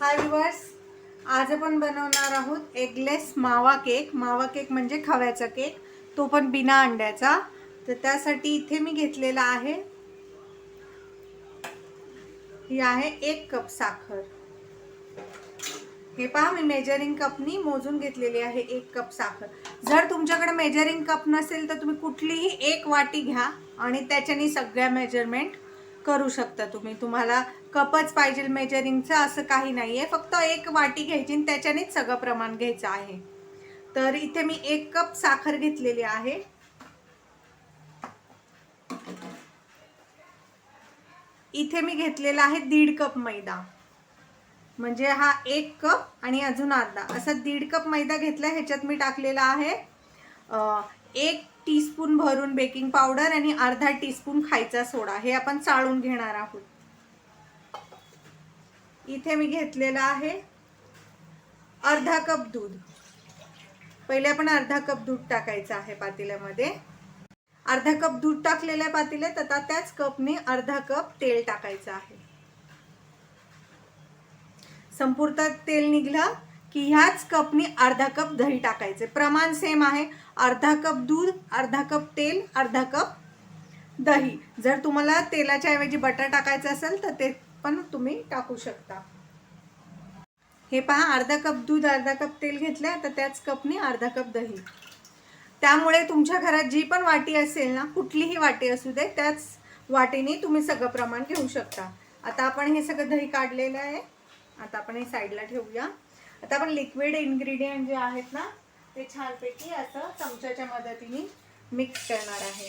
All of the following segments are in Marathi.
हाय व्यूअर्स, आज आपण बनवणार आहोत एगलेस मावा केक. मावा केक म्हणजे खव्याचा केक, तो पण बिना अंड्याचा. तर त्यासाठी इथे मी घेतलेला आहे, ही आहे 1 कप साखर. हे पहा, मी मेजरिंग कपनी मोजून घेतलेली आहे 1 कप साखर. जर तुमच्याकडे मेजरिंग कप नसेल तर तुम्ही कुठलीही एक वाटी घ्या आणि त्याच्याने सगळ्या मेजरमेंट करू शकता. तुम्हाला कपच पाहिजे मेजरिंगचं असं काही नाहीये, फक्त एक वाटी घ्यायची आणि त्याच्यानेच सगळं प्रमाण घ्यायचं आहे. तर इथे मी 1 कप साखर घेतलेली आहे. इथे मी घेतलेला आहे 1.5 कप मैदा, म्हणजे हा 1 कप आणि अजून अर्धा असा 1.5 कप मैदा घेतला. ह्याच्यात मी टाकलेला आहे 1 टीस्पून भरून बेकिंग पावडर आणि अर्धा टीस्पून खायचा सोडा. हे आपण चाळून घेणार आहोत. इथे मी घेतलेला आहे अर्धा कप दूध. पहिले आपण अर्धा कप दूध टाकायचं आहे पातेल्यामध्ये. अर्धा कप दूध टाकलेल्या पातेल्यात आता त्याच कपने अर्धा कप तेल टाकायचं आहे. संपूर्ण तेल निघलं की ह्याच कपने अर्धा कप दही टाकायचे. प्रमाण सेम आहे, अर्धा कप दूध, अर्धा कप तेल, अर्धा कप दही. जर तुम्हाला तेलाच्या ऐवजी बटर टाकायचं असेल तर ते पण तुम्ही टाकू शकता. हे पहा, अर्धा कप दूध, अर्धा कप तेल घेतले. आता त्याच कपने अर्धा कप दही. त्यामुळे तुमच्या घरात जी पण वाटी असेल ना, कुठलीही वाटी असू दे, त्याच वाटीने तुम्ही सगळं प्रमाण घेऊ शकता. आता आपण हे सगळं दही काढलेलं आहे. आता आपण हे साईडला ठेवूया. आता आपण लिक्विड इन्ग्रेडियंट जे आहेत ना, ते छानपैकी असं चमच्याच्या मदतीने मिक्स करणार आहे.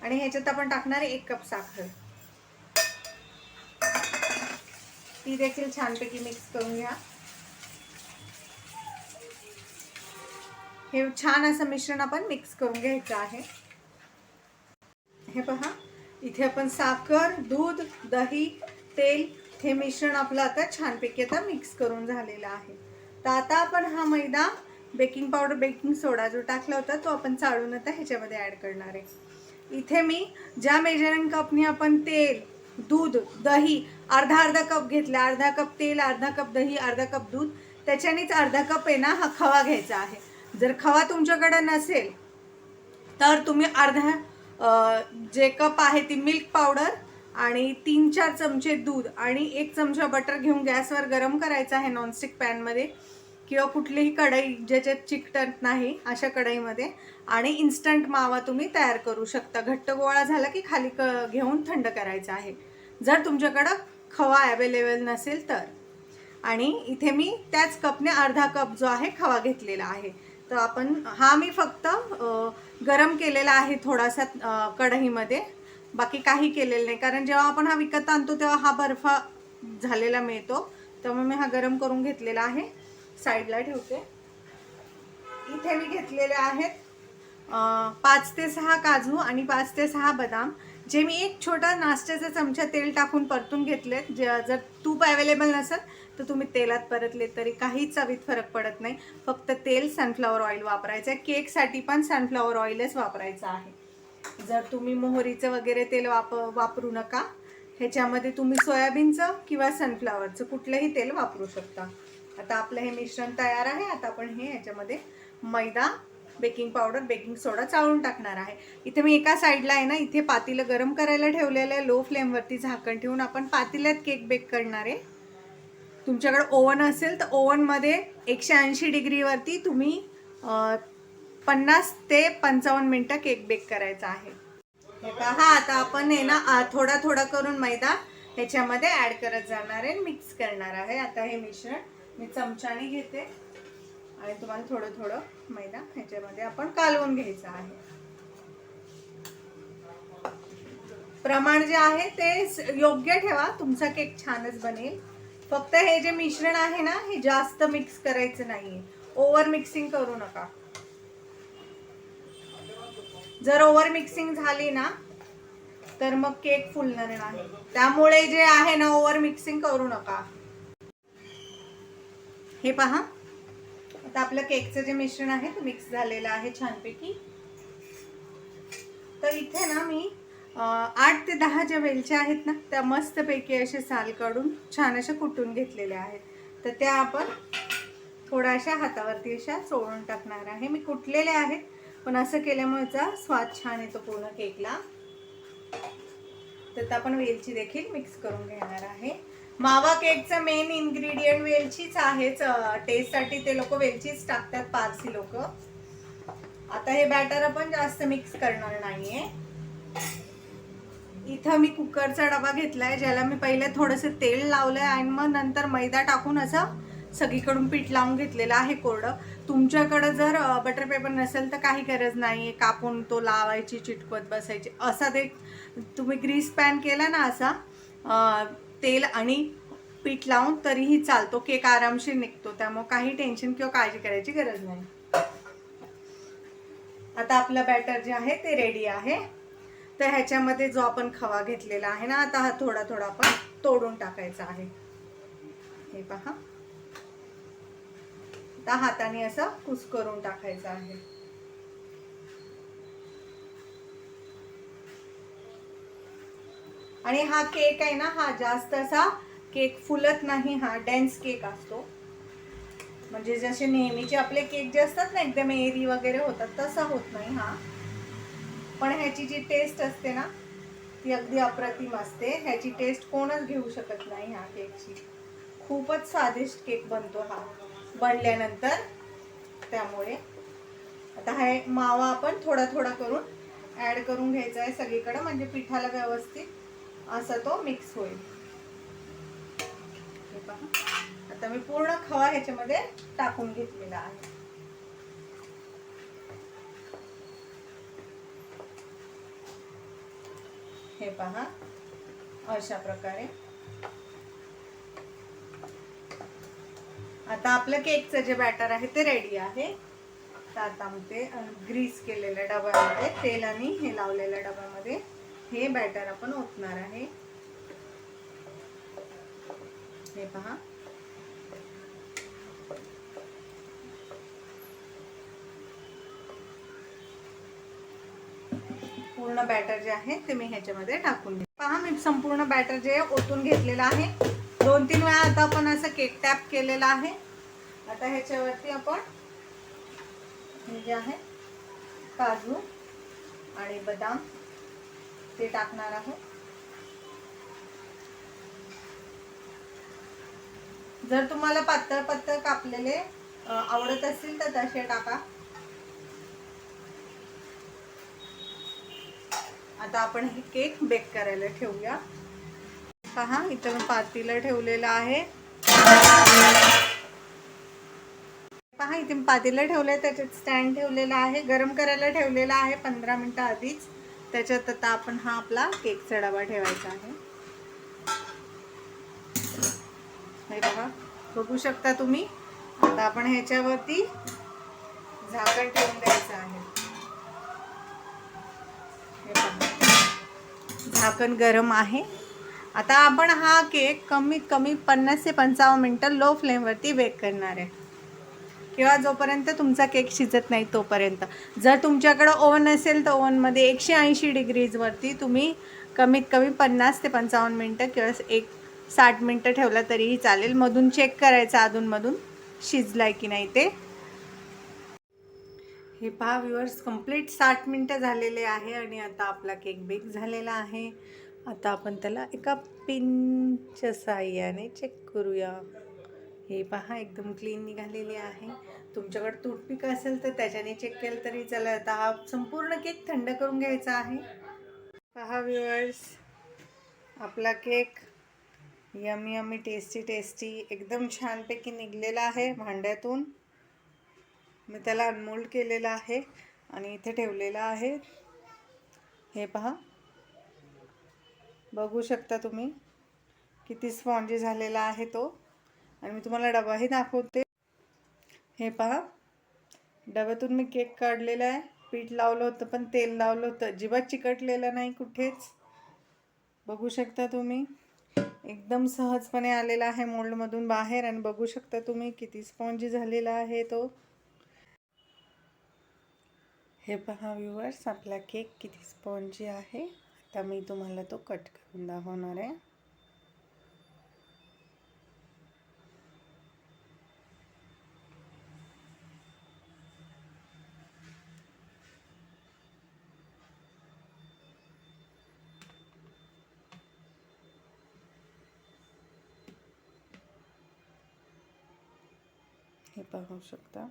आणि ह्याच्यात आपण टाकणार 1 कप साखर. ती देखील छानपैकी मिक्स करून घ्या. हे छान असं मिश्रण आपण मिक्स करून घ्यायचं आहे. हे पहा, इथे आपण साखर, दूध, दही, तेल हे मिश्रण आपलं आता छानपैकी आता मिक्स करून झालेलं आहे. तर आता आपण हा मैदा, बेकिंग पावडर, बेकिंग सोडा जो टाकला होता तो आपण चाळून आता ह्याच्यामध्ये ॲड करणार आहे. इथे मी ज्या मेजरिंग कपने आपण तेल, दूध, दही अर्धा अर्धा कप घेतला, अर्धा कप तेल, अर्धा कप दही, अर्धा कप दूध, त्याच्यानेच अर्धा कप आहे ना हा खवा घ्यायचा आहे. जर खवा तुमच्याकडे नसेल तर तुम्ही अर्धा जे कप आहे ती मिल्क पावडर आणि 3-4 चमचे दूध आणि 1 चमचा बटर घेऊन गॅसवर गरम करायचं आहे नॉनस्टिक पॅनमध्ये किंवा कुठलीही कढई ज्याच्यात चिकटत नाही अशा कढईमध्ये. आणि इन्स्टंट मावा तुम्ही तयार करू शकता. घट्ट गोळा झाला की खाली घेऊन थंड करायचा आहे, जर तुमच्याकडं खवा अवेलेबल नसेल तर. आणि इथे मी त्याच कपने अर्धा कप जो आहे खवा घेतलेला आहे. तर आपण हा मी फक्त गरम केलेला आहे थोडासा कढईमध्ये, बाकी काही केलेलं नाही. कारण जेव्हा आपण हा विकत आणतो तेव्हा हा बर्फ झालेला मिळतो, त्यामुळे मी हा गरम करून घेतलेला आहे. साईडला ठेवते. इथे मी घेतलेले आहेत 5 ते 6 काजू आणि 5 ते 6 बदाम, जे मी एक छोटा नाश्त्याचा चमचा तेल टाकून परतून घेतले. जर तूप अवेलेबल नसेल तर तुम्ही तेलात परतले तरी काही चवीत फरक पडत नाही. फक्त तेल सनफ्लॉवर ऑइल वापरायचं आहे. केकसाठी पण सनफ्लॉवर ऑइलच वापरायचं आहे. जर तुम्ही मोहरीचं वगैरे तेल वापरू नका. ह्याच्यामध्ये तुम्ही सोयाबीनचं किंवा सनफ्लॉवरचं कुठलंही तेल वापरू शकता. आता आपलं हे मिश्रण तयार आहे. आता आपण हे ह्याच्यामध्ये मैदा, बेकिंग पावडर, बेकिंग सोडा चाळून टाकणार आहे. इथे मी एका साईडला आहे ना, इथे पातेलं गरम करायला ठेवलेलं आहे. लो फ्लेमवरती झाकण ठेवून आपण पातेल्यात केक बेक करणार आहे. तुमच्याकडे ओव्हन असेल तर ओव्हनमध्ये 180 डिग्रीवरती तुम्ही 50 ते 55 मिनटं केक बेक करायचा आहे. हे पहा, आता आपण आहे ना थोडा थोडा करून मैदा ह्याच्यामध्ये ॲड करत जाणार आहे, मिक्स करणार आहे. आता हे मिश्रण मी चमच्याने घेते आणि तुम्हाला थोडं थोडं मैदा ह्याच्यामध्ये आपण कालवून घ्यायचं आहे. प्रमाण जे आहे ते योग्य ठेवा, तुमचा केक छानच बनेल. फक्त हे जे मिश्रण आहे ना, हे जास्त मिक्स करायचं नाहीये. ओव्हर मिक्सिंग करू नका. जर ओव्हर मिक्सिंग झाली ना तर मग केक फुलणार नाही. त्यामुळे जे आहे ना, ओव्हर मिक्सिंग करू नका. हे पहा, आता आपलं केकचं जे मिश्रण आहे ते मिक्स झालेलं आहे छानपैकी. तर इथे ना मी 8 ते 10 ज्या वेलच्या आहेत ना त्या मस्तपैकी असे साल काढून छान अशा कुटून घेतलेल्या आहेत. तर त्या आपण थोड्याशा हातावरती अशा चोळून टाकणार आहे. मी कुटलेले आहेत पण असं केल्यामुळेचा स्वाद छान येतो पूर्ण केकला. तर आपण वेलची देखील मिक्स करून घेणार आहे. मावा केकचा मेन इन्ग्रेडियंट वेलचीच आहे. टेस्टसाठी ते लोक वेलचीच टाकतात, पारसी लोक. आता हे बॅटर आपण जास्त मिक्स करणार नाहीये. इथं मी कुकरचा डबा घेतलाय ज्याला मी पहिले थोडंसं तेल लावलंय आणि मग नंतर मैदा टाकून असं सगळीकडून पीठ लावून घेतलेलं आहे कोरडं. तुमच्याकडं जर बटर पेपर नसेल तर काही गरज नाही कापून तो लावायची चिटकवत बसायची. असा ते तुम्ही ग्रीस पॅन केला ना असा तेल आणि पीठ लावून तरीही चालतो. केक आरामशीर निघतो, त्यामुळे काही टेन्शन किंवा काळजी करायची गरज नाही. आता आपलं बॅटर जे आहे ते रेडी आहे. तर ह्याच्यामध्ये जो आपण खवा घेतलेला आहे ना आता हा थोडा थोडा आपण तोडून टाकायचा आहे. हे पहा, आता हाताने असं कुस्करून टाकायचं आहे. आणि हा केक आहे ना हा जास्त असा केक फुलत नाही, हा डेन्स केक असतो. म्हणजे जसे नेहमीचे आपले केक जे असतात ना एकदम एरी वगैरे होतात तसा होत नाही हा. पण ह्याची जी टेस्ट असते ना ती अगदी अप्रतिम असते. ह्याची टेस्ट कोणच घेऊ शकत नाही ह्या केकची. खूपच स्वादिष्ट केक बनतो हा बनल्यानंतर. त्यामुळे आता हा मावा आपण थोडा थोडा करून ॲड करून घ्यायचा आहे सगळीकडे, म्हणजे पिठाला व्यवस्थित असा तो मिक्स होईल. हे पहा, आता मी पूर्ण खवा ह्याच्यामध्ये टाकून घेतलेला आहे. हे पहा, अशा प्रकारे आता आपलं केकचं जे बॅटर आहे ते रेडी आहे. तर आता ते ग्रीस केलेल्या डब्यामध्ये तेल आणि हे लावलेल्या डब्यामध्ये हे बॅटर आपण ओतणार आहे. हे पहा, पूर्ण बॅटर जे आहे ते मी ह्याच्यामध्ये टाकून घेते. पहा, मी संपूर्ण बॅटर जे ओतून घेतलेलं आहे. 2-3 वेळा आता आपण असं केक टॅप केलेला आहे. आता ह्याच्यावरती आपण हे जे आहे काजू आणि बदाम ते टाकणार आहोत. जर तुम्हाला पातळ पातळ कापलेले आवडत असतील तर तसे टाका. आता आपण हे केक बेक करायला ठेवूया. पहा, इथं मी पातेलं ठेवलेलं आहे. पहा, इथे पातेलं ठेवलंय, त्याच्यात स्टँड ठेवलेला आहे, गरम करायला ठेवलेला आहे 15 मिनिटं आधीच. त्याच्यात आता आपण हा आपला केकचा डबा ठेवायचा आहे. हे बघा, बघू शकता तुम्ही. आता आपण ह्याच्यावरती झाकण ठेवून द्यायचं आहे. हे बघा, झाकण गरम आहे. आता आपण हा केक कमीत कमी 50 ते 55 मिनिटं लो फ्लेमवरती बेक करणार आहे, किंवा जोपर्यंत तुमचा केक शिजत नाही तोपर्यंत. जर तुमच्याकडं ओव्हन असेल तर ओव्हनमध्ये 180 डिग्रीजवरती तुम्ही कमीत कमी 50 ते 55 मिनिटं किंवा 60 मिनिटं ठेवला तरीही चालेल. मधून चेक करायचं अधूनमधून शिजलाय की नाही ते. हे पहा व्ह्यूअर्स, कंप्लीट 60 मिनिटं झालेले आहे आणि आता आपला केक बेक झालेला आहे. आता आपण त्याला एका पिनच्या साहाय्याने चेक करूया. हे पहा, एकदम क्लीन निघालेली आहे. तुमच्याकडे टूथपिक असेल तर त्याच्याने चेक केलं तरी चला. आता हा संपूर्ण केक थंड करून घ्यायचा आहे. पहा व्ह्यूअर्स, आपला cake yummy yummy tasty tasty एकदम छानपैकी निघलेला आहे भांड्यातून. मी त्याला अनमोल्ड केलेला आहे आणि इथे ठेवलेला आहे. हे पहा, बघू शकता तुम्ही किती स्पॉन्जी झालेला आहे तो. आणि मी तुम्हाला डबाही दाखवते. हे पहा, डब्यातून मी केक काढलेला आहे. पीठ लावलं होतं पण तेल लावलं होतं, अजिबात चिकटलेलं नाही कुठेच. बघू शकता तुम्ही, एकदम सहजपणे आलेला आहे मोल्डमधून बाहेर. आणि बघू शकता तुम्ही किती स्पॉन्जी झालेला आहे तो. हे पहा व्ह्यूअर्स, आपला केक किती स्पॉन्जी आहे. आता मी तुम्हाला तो कट करून दाखवणार आहे. हे पाहू शकता,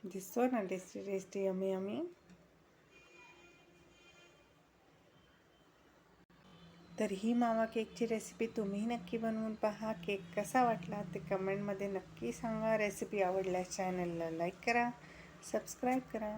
दिसतो ना टेस्टी टेस्टी यमी यमी. तर ही मावा केकची रेसिपी तुम्ही नक्की बनवून पहा. केक कसा वाटला ते कमेंटमध्ये नक्की सांगा. रेसिपी आवडल्यास चॅनलला लाईक करा, सबस्क्राईब करा.